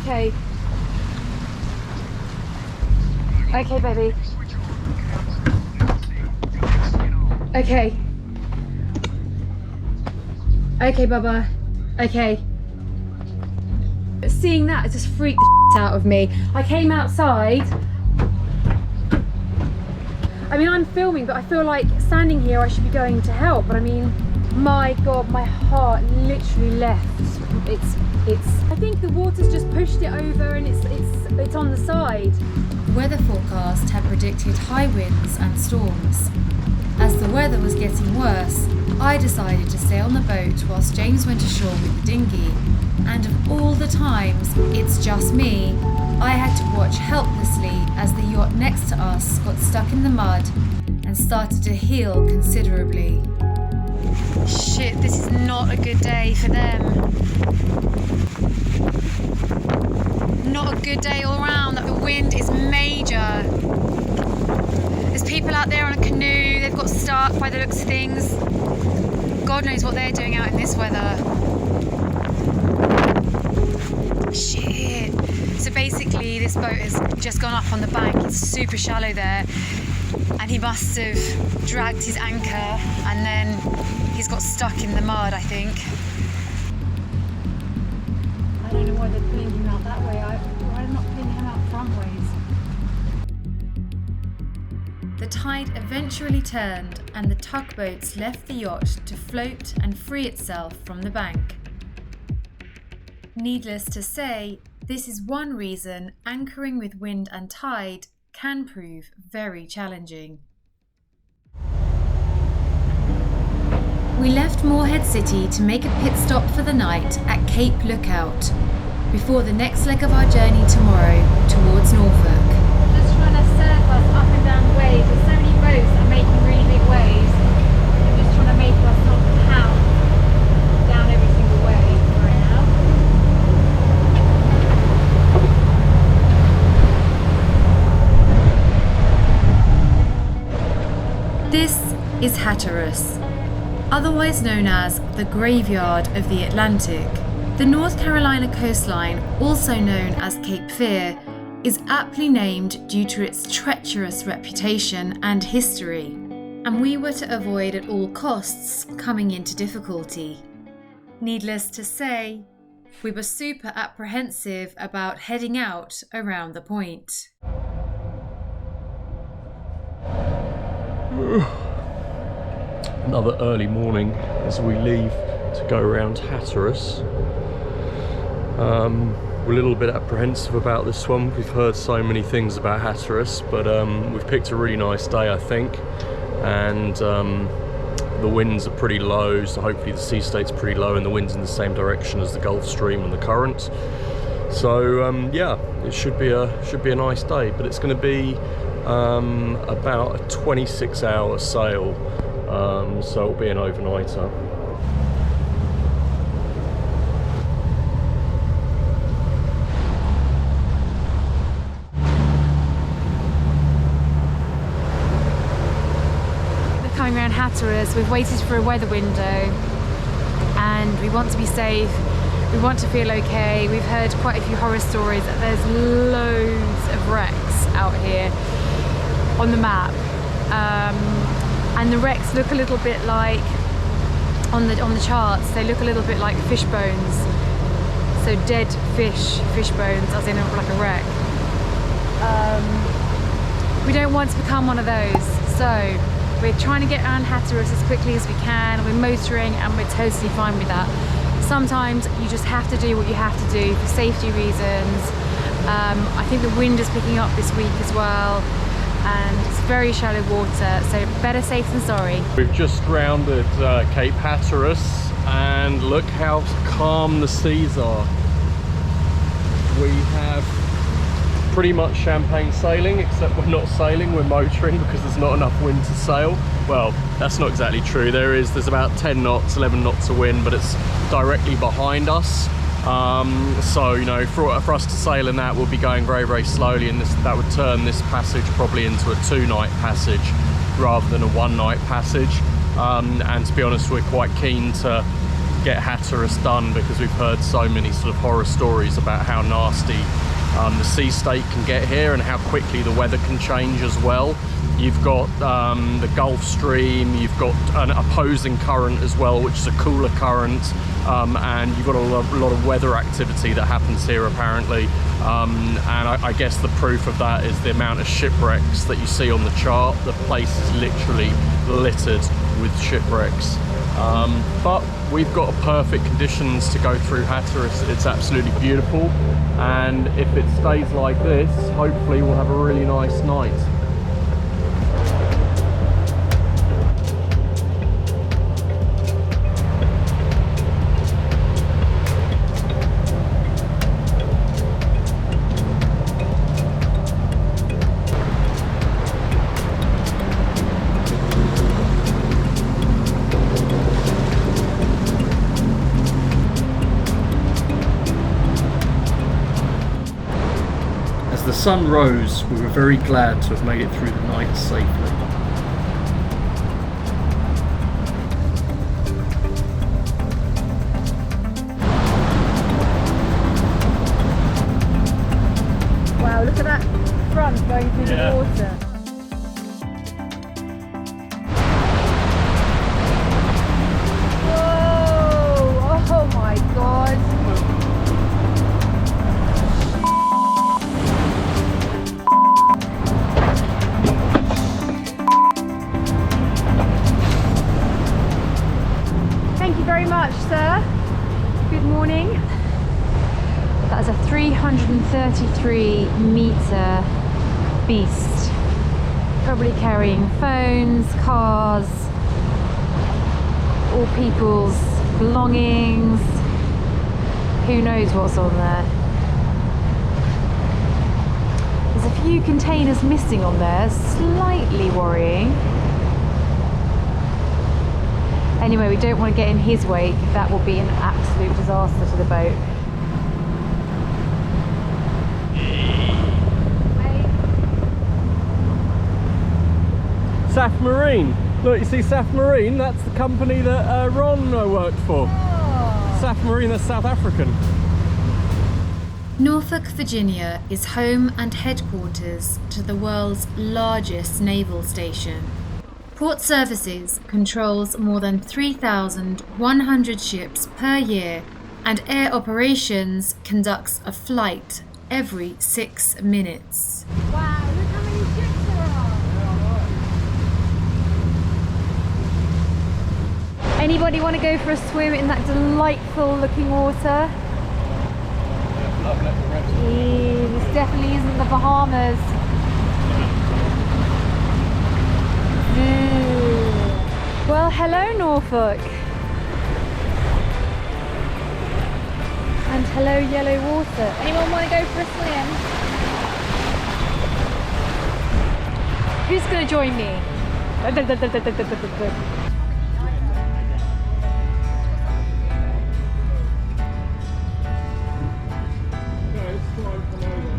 Okay. Okay, baby. Okay. Okay, Bubba. Okay. Seeing that, it just freaked the shit out of me. I came outside. I mean, I'm filming, but I feel like standing here, I should be going to help. But I mean, my God, my heart literally left. I think the water's just pushed it over, and it's on the side. Weather forecast had predicted high winds and storms. As the weather was getting worse, I decided to stay on the boat whilst James went ashore with the dinghy. And of all the times it's just me, I had to watch helplessly as the yacht next to us got stuck in the mud and started to heel considerably. Shit, this is not a good day for them. Not a good day all around. That the wind is major. There's people out there on a canoe, they've got stuck by the looks of things. God knows what they're doing out in this weather. Shit. So basically this boat has just gone up on the bank, it's super shallow there, and he must have dragged his anchor and then he's got stuck in the mud, I think. I don't know why they're pulling him out that way. Why are they not pulling him out front ways? The tide eventually turned and the tugboats left the yacht to float and free itself from the bank. Needless to say, this is one reason anchoring with wind and tide can prove very challenging. We left Moorhead City to make a pit stop for the night at Cape Lookout, before the next leg of our journey tomorrow towards Norfolk. Just trying to surf us up and down waves. There's so many boats that are making really big waves. They're just trying to make us not pound down every single wave right now. This is Hatteras, otherwise known as the graveyard of the Atlantic. The North Carolina coastline, also known as Cape Fear, is aptly named due to its treacherous reputation and history, and we were to avoid at all costs coming into difficulty. Needless to say, we were super apprehensive about heading out around the point. Another early morning as we leave to go around Hatteras. We're a little bit apprehensive about this one. We've heard so many things about Hatteras, but we've picked a really nice day, I think, and the winds are pretty low, so hopefully the sea state's pretty low and the wind's in the same direction as the Gulf Stream and the current. So yeah, it should be a nice day, but it's going to be about a 26-hour sail, so it'll be an overnighter. We're coming around Hatteras. We've waited for a weather window and we want to be safe. We want to feel okay. We've heard quite a few horror stories that there's loads of wrecks out here on the map, and the wrecks look a little bit like on the charts. They look a little bit like fish bones, so dead fish bones, as in like a wreck. We don't want to become one of those, so we're trying to get around Hatteras as quickly as we can. We're motoring and we're totally fine with that. Sometimes you just have to do what you have to do for safety reasons. I think the wind is picking up this week as well, and it's very shallow water, so better safe than sorry. We've just rounded Cape Hatteras and look how calm the seas are. We have pretty much champagne sailing, except we're not sailing, we're motoring because there's not enough wind to sail. Well, that's not exactly true. There's about 10 knots, 11 knots of wind, but it's directly behind us. So, you know, for us to sail in that, we'll be going very, very slowly, and that would turn this passage probably into a 2-night passage rather than a 1-night passage. And to be honest, we're quite keen to get Hatteras done, because we've heard so many sort of horror stories about how nasty the sea state can get here and how quickly the weather can change as well. You've got the Gulf Stream, you've got an opposing current as well, which is a cooler current, and you've got a lot of weather activity that happens here apparently. And I guess the proof of that is the amount of shipwrecks that you see on the chart. The place is literally littered with shipwrecks. But we've got perfect conditions to go through Hatteras. It's absolutely beautiful, and if it stays like this, hopefully we'll have a really nice night. The sun rose, we were very glad to have made it through the night safely. Wow, look at that front going through the water. Whoa! Oh my god! Sir, good morning. That is a 333 metre beast, probably carrying phones, cars, all people's belongings, who knows what's on there. There's a few containers missing on there, slightly worrying. Anyway, we don't want to get in his wake. That will be an absolute disaster to the boat. SAF Marine. Look, you see SAF Marine? That's the company that Ron worked for. Oh. SAF Marine, that's South African. Norfolk, Virginia is home and headquarters to the world's largest naval station. Port Services controls more than 3,100 ships per year, and Air Operations conducts a flight every 6 minutes. Wow, look how many ships there are! Anybody want to go for a swim in that delightful looking water? This definitely isn't the Bahamas. Well, hello Norfolk. And hello yellow water. Anyone want to go for a swim? Who's going to join me?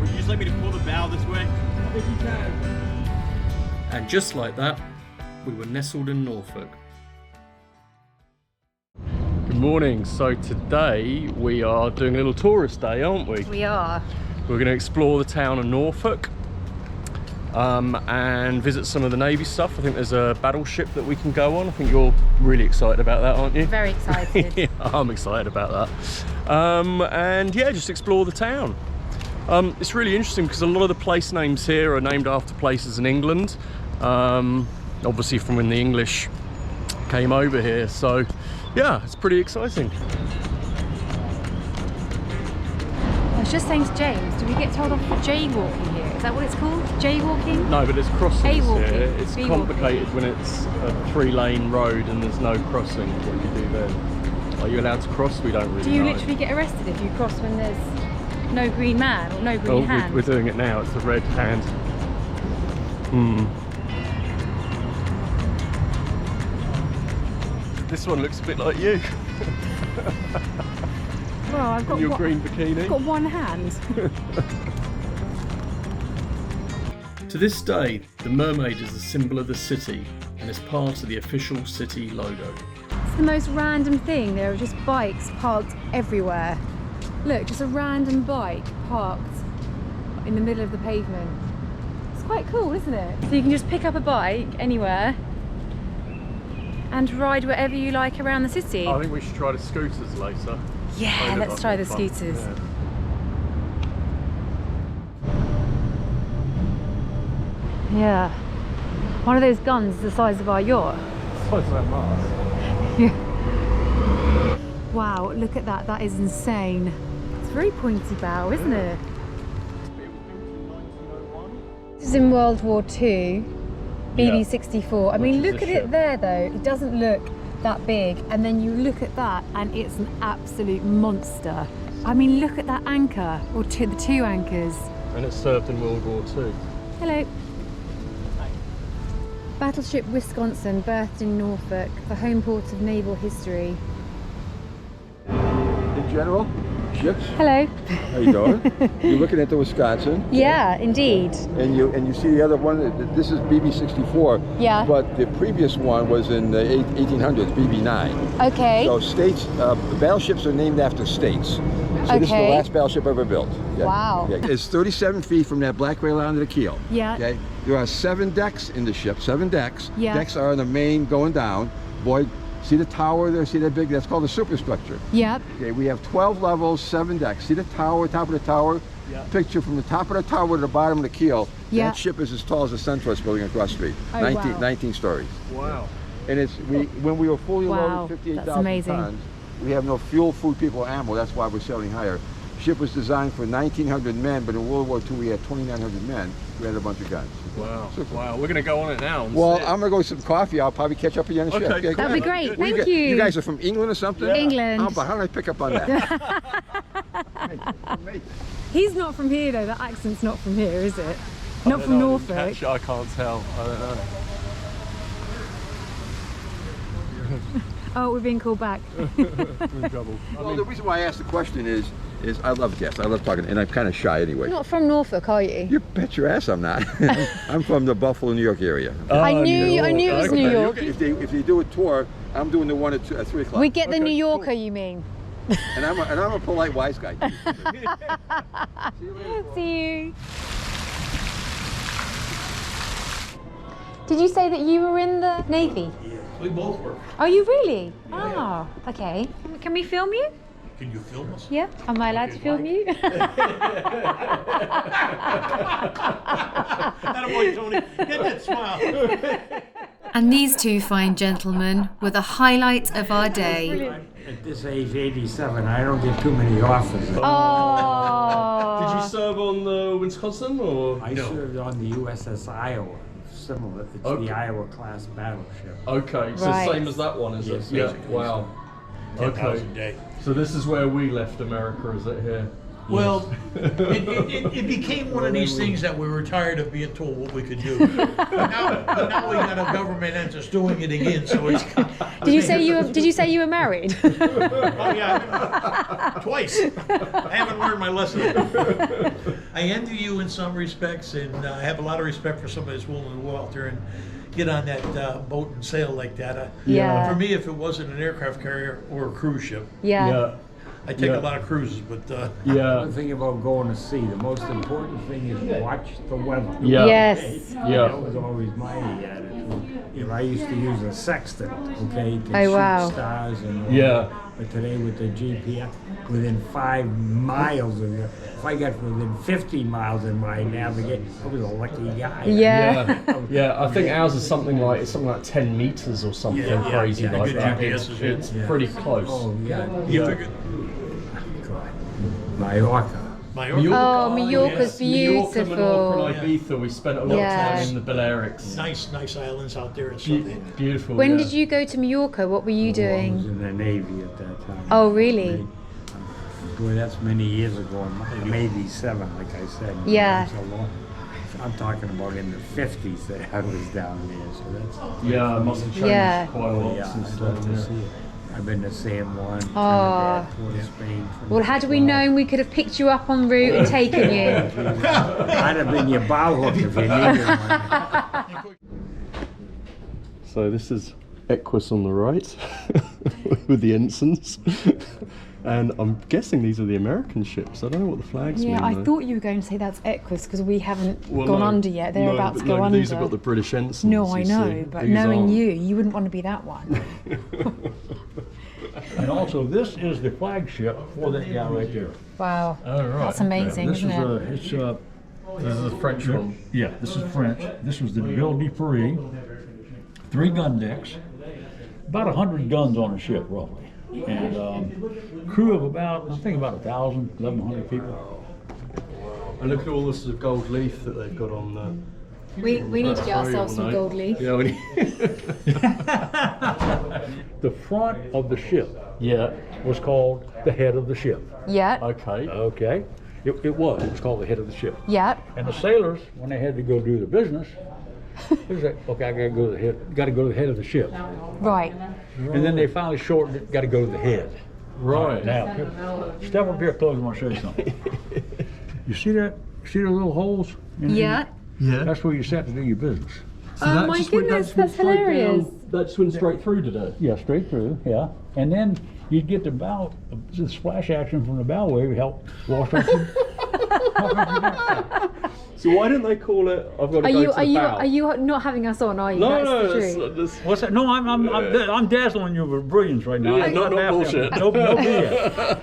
Would you just like me to pull the bow this way? If you can. And just like that, we were nestled in Norfolk. Good morning. So today we are doing a little tourist day, aren't we? We are. We're going to explore the town of Norfolk and visit some of the Navy stuff. I think there's a battleship that we can go on. I think you're really excited about that, aren't you? Very excited. Yeah, I'm excited about that. And yeah, just explore the town. It's really interesting because a lot of the place names here are named after places in England. Obviously from when the English came over here, so yeah, it's pretty exciting. I was just saying to James, do we get told off for jaywalking here? Is that what it's called? Jaywalking? No, but there's crossings A-walking. here. It's B-walking. complicated when it's a 3-lane road and there's no crossing. What do you do then? Are you allowed to cross? We don't really Do you know. literally get arrested if you cross when there's no green man or no green hand? We're doing it now. It's the red hand. This one looks a bit like you. Well, I've got your green bikini. I've got one hand. To this day, the mermaid is a symbol of the city and is part of the official city logo. It's the most random thing. There are just bikes parked everywhere. Look, just a random bike parked in the middle of the pavement. It's quite cool, isn't it? So you can just pick up a bike anywhere and ride wherever you like around the city. I think we should try the scooters later. Yeah, let's try the scooters. Yeah. One of those guns is the size of our yacht. Size of that mast. Yeah. Wow, look at that. That is insane. It's a very pointy bow, isn't it? This is in World War II, BB-64. I mean, look at it there though. It doesn't look that big. And then you look at that and it's an absolute monster. I mean, look at that anchor, or the two anchors. And it served in World War II. Hello. Battleship Wisconsin, berthed in Norfolk, the home port of naval history. The General, ships. Hello. How you doing? You're looking at the Wisconsin. Yeah, indeed. And you see the other one. This is BB-64. Yeah. But the previous one was in the 1800s, BB-9. Okay. So states, battleships are named after states. So this is the Okay. last battleship ever built. Yeah. Wow. Yeah. It's 37 feet from that black rail onto the keel. Yeah. Okay. There are 7 decks in the ship. 7 decks. Yeah. Decks are on the main going down. Boy, see the tower there? See that big? That's called a superstructure. Yep. Okay, we have 12 levels, 7 decks. See the tower, top of the tower? Yeah. Picture from the top of the tower to the bottom of the keel. Yeah. That ship is as tall as the Centros building across the street. Oh, 19, wow. 19 stories. Wow. And it's when we were fully Wow, loaded, that's 58,000 amazing. tons. We have no fuel, food, people, or ammo. That's why we're sailing higher. The ship was designed for 1,900 men, but in World War II we had 2,900 men. We had a bunch of guns. Wow. Wow. We're going to go on it now. and Well, see. I'm gonna go get some coffee. I'll probably catch up with you on the ship. Okay. Okay, go That'd be ahead. great. Where Thank you. You guys are from England or something? Yeah. England. Oh, but how did I pick up on that? Hey, He's not from here though. That accent's not from here, is it? Not I from don't know, I didn't Norfolk. catch it, I can't tell. I don't know. Oh, we're being called back. We're in trouble. Well, the reason why I asked the question is I love guests. I love talking, and I'm kind of shy anyway. Not from Norfolk, are you? You bet your ass I'm not. I'm from the Buffalo, New York area. I knew it was New Okay, York. If they do a tour, I'm doing the one at 3 o'clock. We get the Okay, New Yorker, you mean? And I'm a polite, wise guy. See you. Did you say that you were in the Navy? We both were. Are you really? Oh, okay. Can we film you? Can you film us? Yeah. Am I allowed to film you? Attaboy, Tony. Get that smile. And these two fine gentlemen were the highlight of our day. At this age, 87, I don't get too many offers. Oh. Did you serve on the Wisconsin or? I served on the USS Iowa, similar. It's Okay. the Iowa class battleship. Okay, so Right. same as that one, is Yes, it? Yeah. basically Wow. 10,000 a day. So this is where we left America, is it here? Well, it became one of these things that we were tired of being told what we could do. But now we got a government entity doing it again, so it's. Did you say you were married? Oh yeah, twice. I haven't learned my lesson. I envy you in some respects, and I have a lot of respect for somebody that's willing to go out there and get on that boat and sail like that. Yeah. For me, if it wasn't an aircraft carrier or a cruise ship, Yeah. I take Yeah. a lot of cruises, but Yeah. One thing about going to sea, the most important thing is watch the weather. Yeah. Yes. Yeah. That was always my attitude. You know, I used to use a sextant, okay, to Oh, shoot wow. stars and all Yeah. that. But today with the GPS, within 5 miles of you, if I got within 50 miles in my navigation, I was a lucky guy. Yeah. Yeah, I think ours is something like 10 meters or something Yeah, crazy yeah, like good that. GPS is It's good. pretty close. Oh, yeah. you Yeah. figured Mallorca. Mallorca. Oh, Mallorca's Mallorca, beautiful. Menorca, and Ibiza. We spent a lot Yeah. of time in the Balearics. Nice islands out there and Be- stuff. beautiful. When yeah. did you go to Mallorca? What were you I was doing? in the Navy at that time. Oh, really? Boy, that's many years ago. I'm 87, like I said. Yeah. That's a long- I'm talking about in the 50s that I was down there, so that's. Yeah, it must have changed Yeah. quite a lot Yeah, since I'd love then. to Yeah. see it. I've been to San Juan, Oh. Trinidad, Port of Spain. Well, had we known, we could have picked you up en route and taken you. I'd have been your bow hook if you needed one. So this is Aequus on the right. with the ensigns. And I'm guessing these are the American ships. I don't know what the flags mean. Yeah, I though. thought you were going to say that's Aequus because we haven't Well, gone no, under yet. They're no, about but to go no, under. These have got the British ensigns. No, I you know, see. but These knowing aren't. you wouldn't want to be that one. And also, this is the flagship for that guy right there. Wow, Oh, right. that's amazing, This isn't it? It's This is the French one. yeah, this is French. This was the Ville de Paris. 3 gun decks, about 100 guns on the ship, roughly, and crew of about, I think about 1,000, 1,100 people. And look at all this gold leaf that they've got on there. We need to get ourselves some gold leaf. Yeah, we need. The front of the ship Yeah. was called the head of the ship. Yeah, Okay. Okay, it was called the head of the ship. yeah. And the sailors, when they had to go do their business, they was like, okay, I gotta go to the head, gotta go to the head of the ship. Right. And then they finally shortened it, gotta go to the head. Right. Now, step up here close, I want to show you something. You see that? See the little holes? in Yeah. Yeah. That's where you sat to do your business. Oh my goodness, that's hilarious. That went straight through today. Yeah, straight through, yeah. And then you'd get the bow, the splash action from the bow wave help wash off your So why didn't they call it? I've got to go to the bow. Are you not having us on? Are you? No, That's no, the that's, truth. that's, What's that? No, I'm dazzling you with brilliance right now. Yeah, I'm not laughing. bullshit. No BS.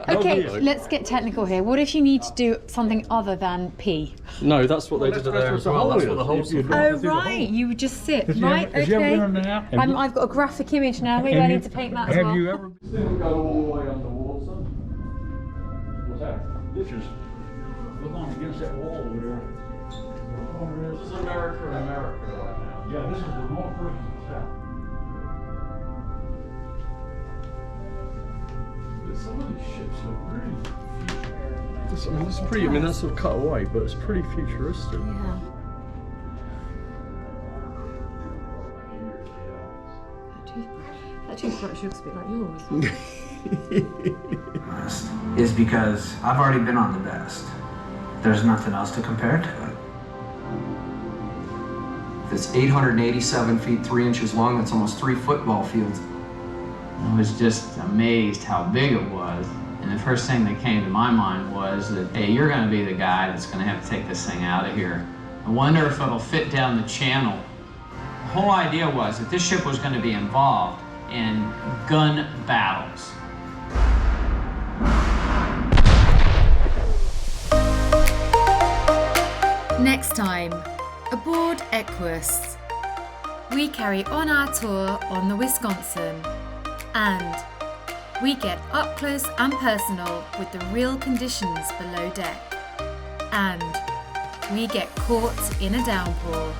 No Okay, BS. let's get technical here. What if you need to do something other than pee? no, that's what they did there as well. That's what the holes are for. Oh right, you would just sit. Right, Has you ever okay. been on the app? I've got a graphic image now. Maybe I need to paint that as well. Have you ever? Still go all the way underwater. What's that? This is, look on against that wall over there. This is America right now. Yeah, this is the north versus the south. Some of these ships look really futuristic. I mean, it's pretty. I mean, that's all cut away, but it's pretty futuristic. Yeah. That toothbrush looks a bit like yours. Is because I've already been on the best. There's nothing else to compare to it. It's 887 feet 3 inches long. That's almost 3 football fields. I was just amazed how big it was. And the first thing that came to my mind was that, hey, you're going to be the guy that's going to have to take this thing out of here. I wonder if it'll fit down the channel. The whole idea was that this ship was going to be involved in gun battles. Next time, aboard Aequus, we carry on our tour on the Wisconsin, and we get up close and personal with the real conditions below deck, and we get caught in a downpour.